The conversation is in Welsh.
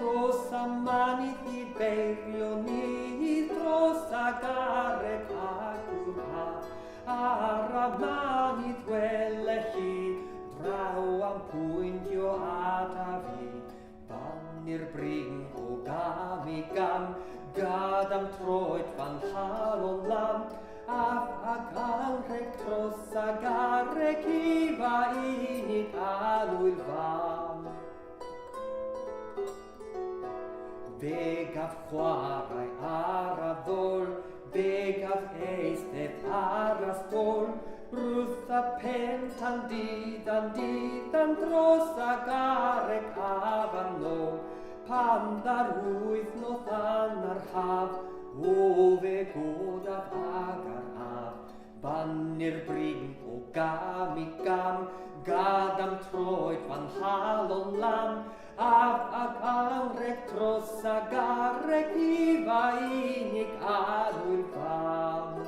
dros a manith I beirio ni dros a garreg agor ar a manith wele hi draw am pwyntio at a fi Bannir bring o gam I gam gad am troed van halon lam af a ganreg dros a garreg ifa unig alwyl fam Fe gaf chwarae ar a ddol, fe gaf eistedd ar a stôl, Rwth a pen tan didan dros a garreg afan nôl, Pan ddar wythnos an ar haf, o fe godaf ag ar af, Bannir bring o gam I gam, gad am troed van halon lam, af a ganreg dros a garreg ifa unig alwyl fam.